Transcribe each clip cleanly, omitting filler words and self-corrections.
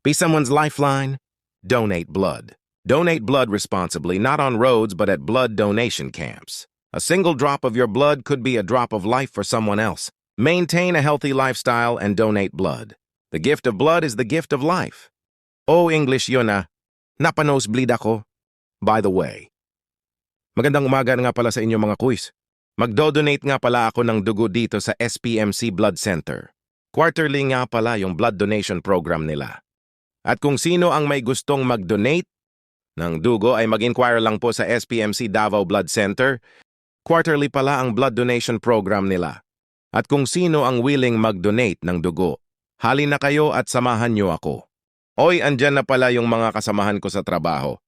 Be someone's lifeline? Donate blood. Donate blood responsibly, not on roads but at blood donation camps. A single drop of your blood could be a drop of life for someone else. Maintain a healthy lifestyle and donate blood. The gift of blood is the gift of life. Oh, English yun ah. Napanosebleed ako. By the way. Magandang umaga nga pala sa inyo mga kuys. Magdo-donate nga pala ako ng dugo dito sa SPMC Blood Center. Quarterly nga pala yung blood donation program nila. At kung sino ang may gustong mag-donate ng dugo ay mag-inquire lang po sa SPMC Davao Blood Center. Quarterly pala ang blood donation program nila. At kung sino ang willing mag-donate ng dugo, hali na kayo at samahan niyo ako. Oy, andyan na pala yung mga kasamahan ko sa trabaho.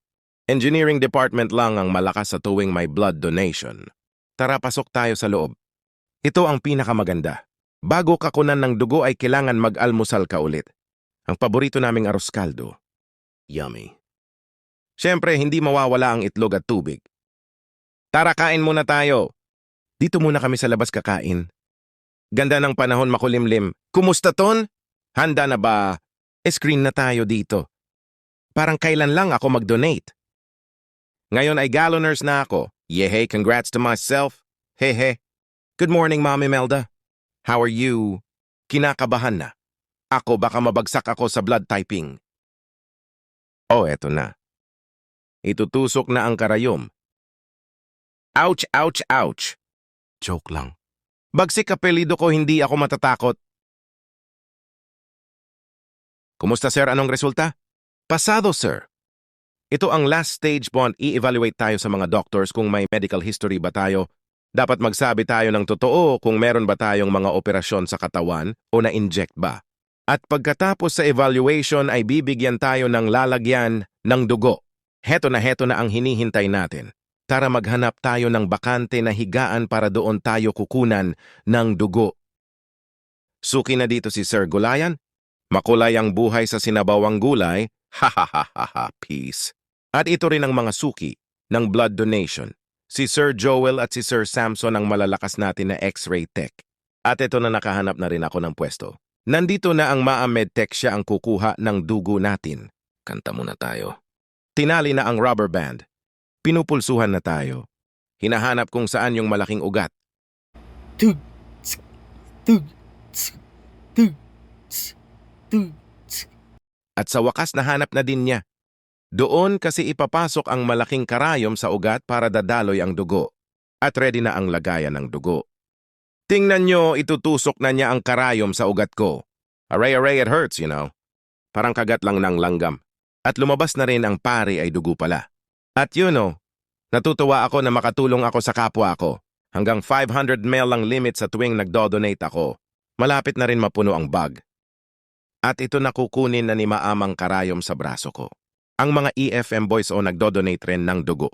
Engineering department lang ang malakas sa tuwing may blood donation. Tara, pasok tayo sa loob. Ito ang pinakamaganda. Bago kakunan ng dugo ay kailangan mag-almusal ka ulit. Ang paborito naming arroz caldo. Yummy. Siyempre, hindi mawawala ang itlog at tubig. Tara, kain muna tayo. Dito muna kami sa labas kakain. Ganda ng panahon, makulimlim. Kumusta ton? Handa na ba? Screen na tayo dito. Parang kailan lang ako mag-donate. Ngayon ay galloners na ako. Yehey, congrats to myself. Hehe. Good morning, Mami Melda. How are you? Kinakabahan na. Ako baka mabagsak ako sa blood typing. Oh, eto na. Itutusok na ang karayom. Ouch, ouch, ouch. Joke lang. Bagsik apelido ko, hindi ako matatakot. Kumusta sir, anong resulta? Pasado sir. Ito ang last stage bond, i-evaluate tayo sa mga doctors kung may medical history ba tayo. Dapat magsabi tayo ng totoo kung meron ba tayong mga operasyon sa katawan o na-inject ba. At pagkatapos sa evaluation ay bibigyan tayo ng lalagyan ng dugo. Heto na ang hinihintay natin. Tara maghanap tayo ng bakante na higaan para doon tayo kukunan ng dugo. Suki na dito si Sir Gulayan. Makulay ang buhay sa sinabawang gulay. Ha, peace. At ito rin ang mga suki ng blood donation. Si Sir Joel at si Sir Samson ang malalakas natin na X-ray tech. At ito na nakahanap na rin ako ng pwesto. Nandito na ang Maamed Tech, siya ang kukuha ng dugo natin. Kanta muna tayo. Tinali na ang rubber band. Pinupulsuhan na tayo. Hinahanap kung saan yung malaking ugat. Tug, tsk, tug, tsk, tug, tsk, tug, tsk. At sa wakas nahanap na din niya. Doon kasi ipapasok ang malaking karayom sa ugat para dadaloy ang dugo. At ready na ang lagayan ng dugo. Tingnan nyo, itutusok na niya ang karayom sa ugat ko. Aray, it hurts, you know. Parang kagat lang ng langgam. At lumabas na rin ang pari ay dugo pala. At natutuwa ako na makatulong ako sa kapwa ko. Hanggang 500 ml ang limit sa tuwing nagdodonate ako. Malapit na rin mapuno ang bag. At ito na kukunin na ni Maamang karayom sa braso ko. Ang mga EFM boys o nagdodonate rin ng dugo.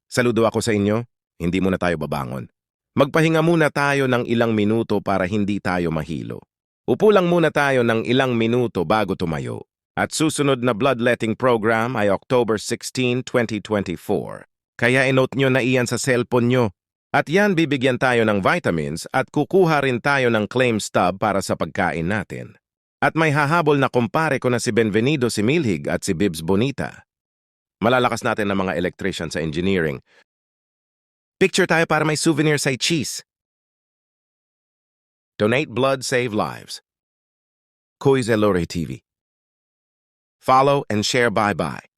Saludo ako sa inyo, hindi muna tayo babangon. Magpahinga muna tayo ng ilang minuto para hindi tayo mahilo. Upo lang muna tayo ng ilang minuto bago tumayo. At susunod na bloodletting program ay October 16, 2024. Kaya inote nyo na iyan sa cellphone nyo. At yan bibigyan tayo ng vitamins at kukuha rin tayo ng claim stub para sa pagkain natin. At may hahabol na kumpare ko na si Benvenido si Milhig at si Bibs Bonita. Malalakas natin ng mga electrician sa engineering. Picture tayo para may souvenir sa cheese. Donate blood, save lives. Kuis Elore TV. Follow and share bye-bye.